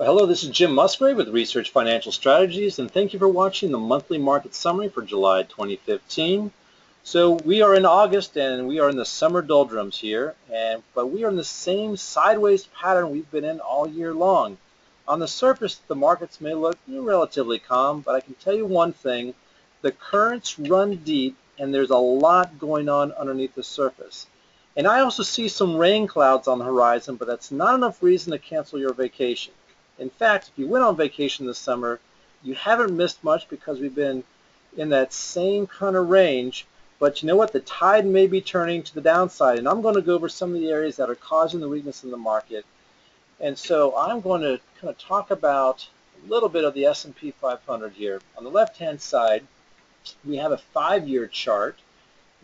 Hello, this is Jim Musgrave with Research Financial Strategies, and thank you for watching the monthly market summary for July 2015. So we are in August, and we are in the summer doldrums here, but we are in the same sideways pattern we've been in all year long. On the surface, the markets may look relatively calm, but I can tell you one thing: the currents run deep, and there's a lot going on underneath the surface. And I also see some rain clouds on the horizon, but that's not enough reason to cancel your vacation. In fact, if you went on vacation this summer, you haven't missed much because we've been in that same kind of range. But you know what? The tide may be turning to the downside, and I'm going to go over some of the areas that are causing the weakness in the market. And so I'm going to kind of talk about a little bit of the S&P 500 here. On the left-hand side, we have a 5-year chart.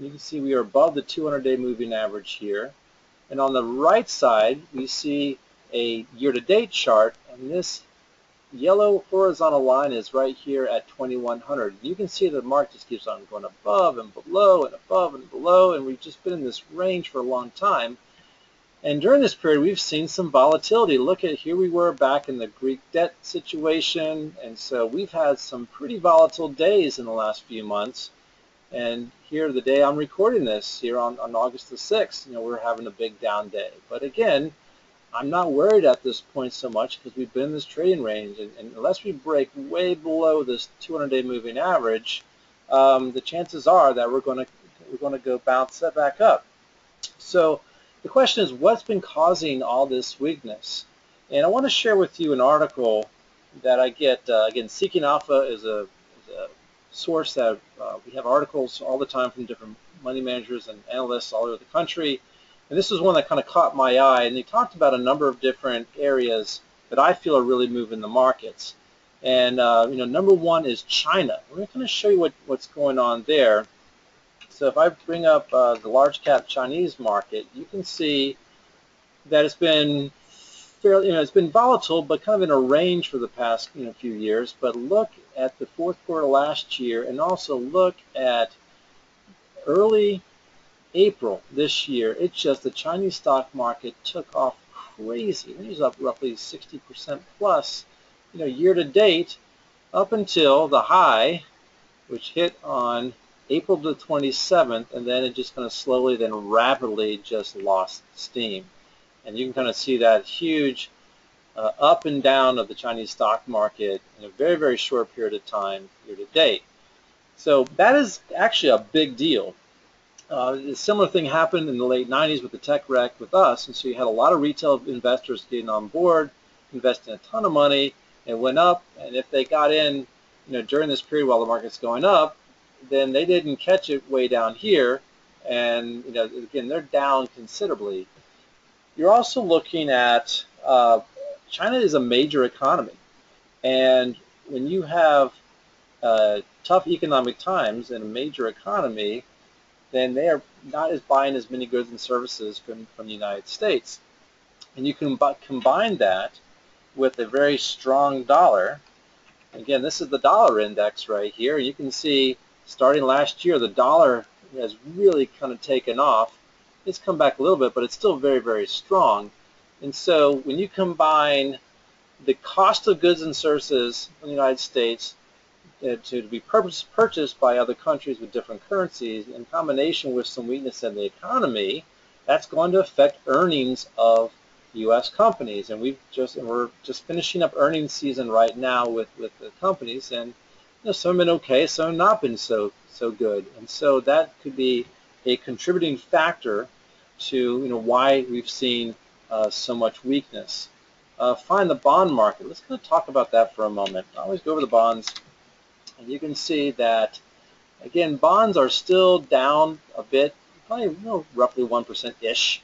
You can see we are above the 200-day moving average here. And on the right side, we see a year-to-date chart, and this yellow horizontal line is right here at 2100. You can see the market just keeps on going above and below and above and below, and we've just been in this range for a long time. And during this period, we've seen some volatility. Look at, here we were back in the Greek debt situation, and so we've had some pretty volatile days in the last few months. And here, the day I'm recording this, here on August the 6th, we're having a big down day. But again, I'm not worried at this point so much because we've been in this trading range, and unless we break way below this 200-day moving average, the chances are that we're going to go bounce that back up. So the question is, what's been causing all this weakness? And I want to share with you an article that I get. Again, Seeking Alpha is a source that we have articles all the time from different money managers and analysts all over the country. And this is one that kind of caught my eye, and they talked about a number of different areas that I feel are really moving the markets. And number one is China. We're going to show you what's going on there. So if I bring up the large cap Chinese market, you can see that it's been fairly, it's been volatile, but kind of in a range for the past few years. But look at the fourth quarter last year, and also look at early April this year. It's just the Chinese stock market took off crazy. It was up roughly 60% plus, year to date, up until the high, which hit on April the 27th, and then it just kind of slowly, then rapidly just lost steam. And you can kind of see that huge up and down of the Chinese stock market in a very, very short period of time, year to date. So that is actually a big deal. A similar thing happened in the late 90s with the tech wreck with us, and so you had a lot of retail investors getting on board, investing a ton of money. It went up, and if they got in, during this period while the market's going up, then they didn't catch it way down here, and again, they're down considerably. You're also looking at China is a major economy, and when you have tough economic times in a major economy, then they are not as buying as many goods and services from the United States. And you can combine that with a very strong dollar. Again, this is the dollar index right here. You can see starting last year, the dollar has really kind of taken off. It's come back a little bit, but it's still very, very strong. And so when you combine the cost of goods and services in the United States to be purchased by other countries with different currencies, in combination with some weakness in the economy, that's going to affect earnings of U.S. companies. And we're just finishing up earnings season right now with the companies, and some have been okay, some have not been so good. And so that could be a contributing factor to why we've seen so much weakness. Find the bond market. Let's kind of talk about that for a moment. I always go over the bonds. And you can see that, again, bonds are still down a bit, probably roughly 1%-ish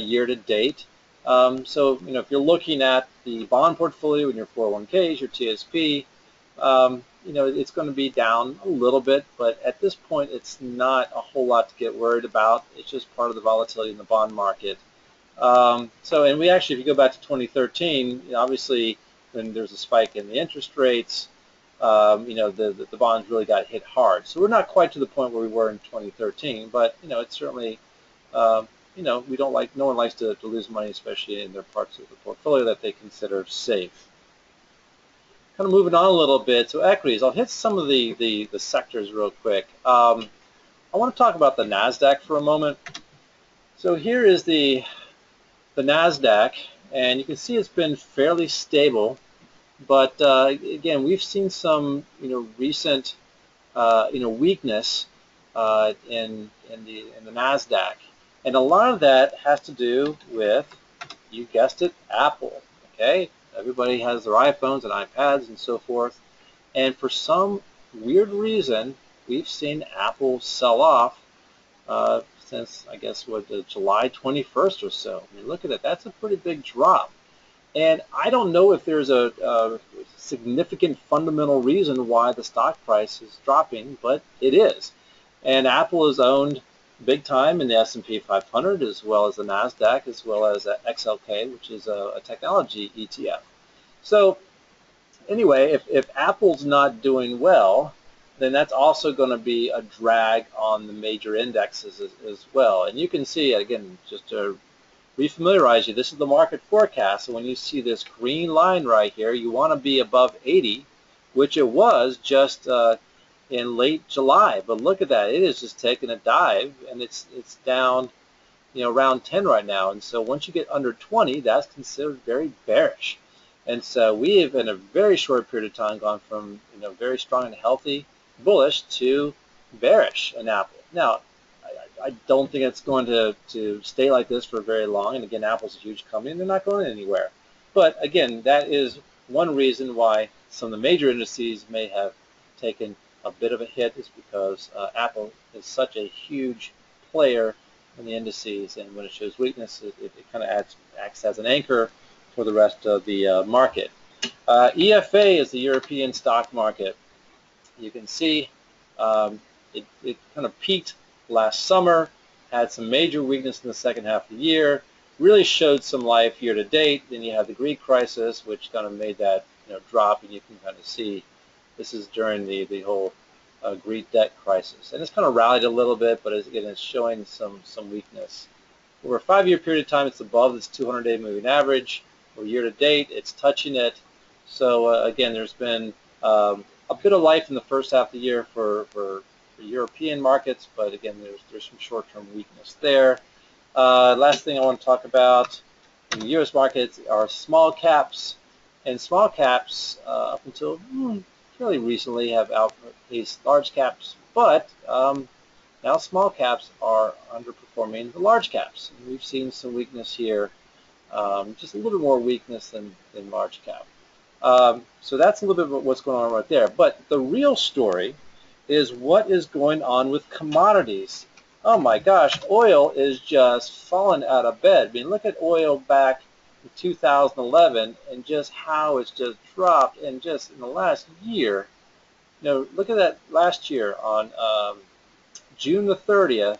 year to date. So if you're looking at the bond portfolio in your 401ks, your TSP, it's going to be down a little bit, but at this point, it's not a whole lot to get worried about. It's just part of the volatility in the bond market. And we actually, if you go back to 2013, obviously when there's a spike in the interest rates, the bonds really got hit hard. So we're not quite to the point where we were in 2013, but it's certainly, we don't like, no one likes to lose money, especially in their parts of the portfolio that they consider safe. kind of moving on a little bit, so equities. I'll hit some of the sectors real quick. I want to talk about the NASDAQ for a moment. So here is the NASDAQ, and you can see it's been fairly stable, but again, we've seen some recent weakness in the NASDAQ, and a lot of that has to do with, you guessed it, Apple. Okay, everybody has their iPhones and iPads and so forth, and for some weird reason, we've seen Apple sell off since, I guess, July 21st or so. I mean, look at it. That's a pretty big drop. And I don't know if there's a significant fundamental reason why the stock price is dropping, but it is. And Apple is owned big time in the S&P 500 as well as the NASDAQ as well as XLK, which is a technology ETF. So anyway, if Apple's not doing well, then that's also going to be a drag on the major indexes as well. And you can see, again, just to refamiliarize you, this is the market forecast. So when you see this green line right here, you want to be above 80, which it was just in late July. But look at that. It is just taking a dive, and it's down around 10 right now. And so once you get under 20, that's considered very bearish. And so we have, in a very short period of time, gone from very strong and healthy bullish to bearish in Apple. Now, I don't think it's going to stay like this for very long. And again, Apple's a huge company, and they're not going anywhere. But again, that is one reason why some of the major indices may have taken a bit of a hit, is because Apple is such a huge player in the indices, and when it shows weakness, it kind of acts as an anchor for the rest of the market. EFA is the European stock market. You can see it kind of peaked last summer, had some major weakness in the second half of the year, really showed some life year to date. Then you have the Greek crisis, which kind of made that drop, and you can kind of see this is during the whole Greek debt crisis. And it's kind of rallied a little bit, but again, it's showing some weakness. Over a 5-year period of time, it's above this 200-day moving average. Or year to date, it's touching it. So again, there's been a bit of life in the first half of the year for European markets, but again, there's some short-term weakness there. Last thing I want to talk about in the U.S. markets are small caps, and small caps up until fairly recently have outpaced large caps, but now small caps are underperforming the large caps. And we've seen some weakness here, just a little more weakness than large cap. So that's a little bit of what's going on right there. But the real story is what is going on with commodities. Oh my gosh, oil is just falling out of bed. I mean, look at oil back in 2011 and just how it's just dropped, and just in the last year. Look at that last year on June the 30th,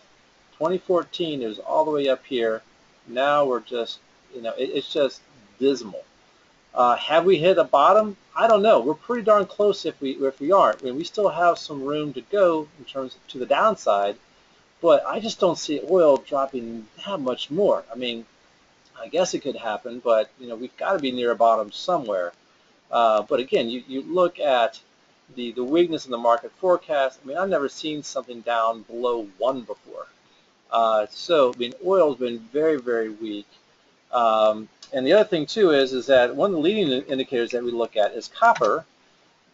2014, it was all the way up here. Now we're just, it's just dismal. Have we hit a bottom? I don't know. We're pretty darn close if we aren't. I mean, we still have some room to go in terms of to the downside, but I just don't see oil dropping that much more. I mean, I guess it could happen, but we've got to be near a bottom somewhere. But again, you look at the weakness in the market forecast. I mean, I've never seen something down below 1 before. So I mean, oil's been very, very weak. And the other thing too is that one of the leading indicators that we look at is copper,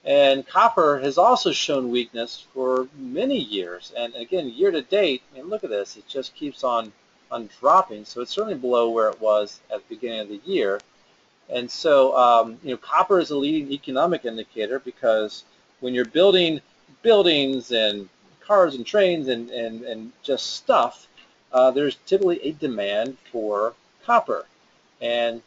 and copper has also shown weakness for many years. And again, year to date, I mean, look at this; it just keeps on dropping. So it's certainly below where it was at the beginning of the year. And so copper is a leading economic indicator, because when you're building buildings and cars and trains and just stuff, there's typically a demand for copper. And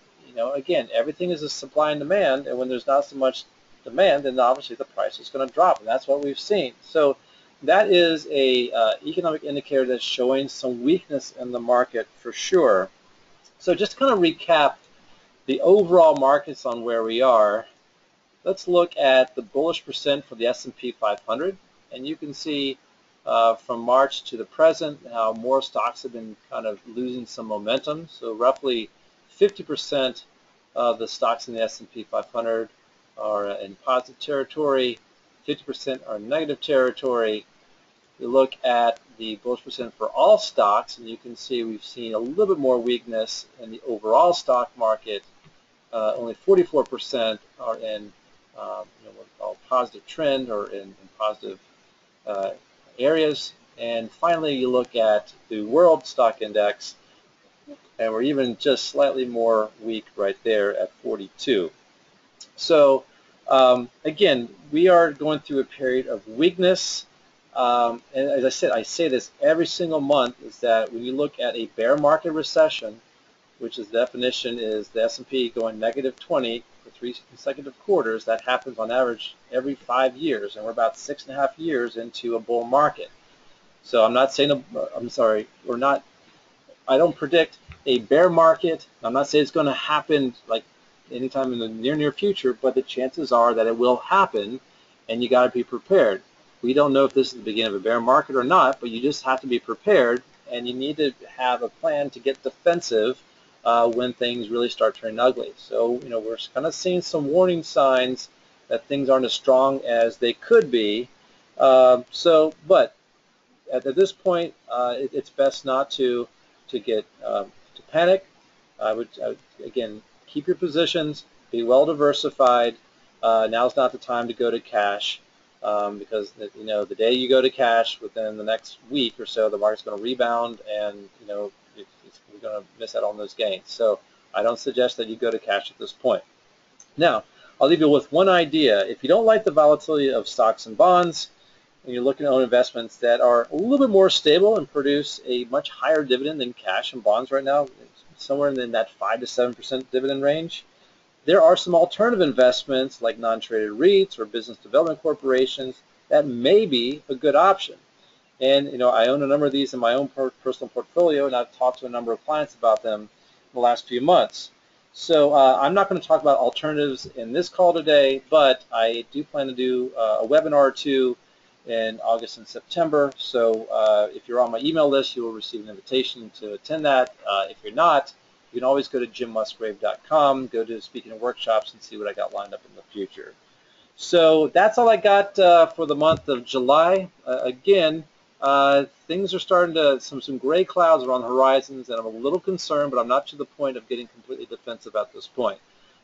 again, everything is a supply and demand, and when there's not so much demand, then obviously the price is going to drop, and that's what we've seen. So that is a economic indicator that's showing some weakness in the market for sure. So just to kind of recap the overall markets on where we are, let's look at the bullish percent for the S&P 500, and you can see from March to the present how more stocks have been kind of losing some momentum. So roughly 50% of the stocks in the S&P 500 are in positive territory, 50% are in negative territory. You look at the bullish percent for all stocks, and you can see we've seen a little bit more weakness in the overall stock market. Only 44% are in what we call positive trend or in positive areas. And finally, you look at the world stock index, and we're even just slightly more weak right there at 42. So again, we are going through a period of weakness. And as I said, I say this every single month, is that when you look at a bear market recession, which is the definition is the S&P going negative 20 for 3 consecutive quarters, that happens on average every 5 years, and we're about 6.5 years into a bull market. So I'm not saying, I don't predict a bear market. I'm not saying it's going to happen like anytime in the near future, but the chances are that it will happen, and you got to be prepared. We don't know if this is the beginning of a bear market or not, but you just have to be prepared, and you need to have a plan to get defensive when things really start turning ugly. So, we're kind of seeing some warning signs that things aren't as strong as they could be. But at this point, it's best not to get to panic. I would again, keep your positions, be well diversified. Now's not the time to go to cash, because the day you go to cash, within the next week or so, the market's going to rebound, and you're going to miss out on those gains. So I don't suggest that you go to cash at this point. Now, I'll leave you with one idea. If you don't like the volatility of stocks and bonds, and you're looking to own investments that are a little bit more stable and produce a much higher dividend than cash and bonds right now, somewhere in that 5 to 7% dividend range, there are some alternative investments like non-traded REITs or business development corporations that may be a good option. And I own a number of these in my own personal portfolio, and I've talked to a number of clients about them in the last few months. So I'm not going to talk about alternatives in this call today, but I do plan to do a webinar or two in August and September. So if you're on my email list, you will receive an invitation to attend that. If you're not, you can always go to jimmusgrave.com, go to speaking and workshops, and see what I got lined up in the future. So that's all I got for the month of July. Again, things are starting to, some gray clouds are on the horizons, and I'm a little concerned, but I'm not to the point of getting completely defensive at this point.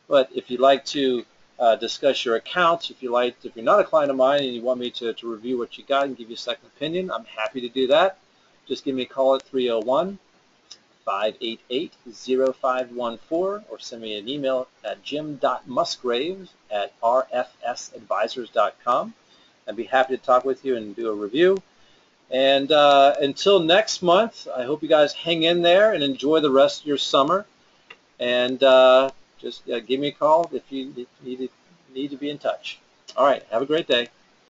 But if you'd like to discuss your accounts, if you're not a client of mine and you want me to review what you got and give you a second opinion, I'm happy to do that. Just give me a call at 301-588-0514 or send me an email at jim.musgraves@rfsadvisors.com. I'd be happy to talk with you and do a review. And until next month, I hope you guys hang in there and enjoy the rest of your summer. And just give me a call if you need to be in touch. All right, have a great day.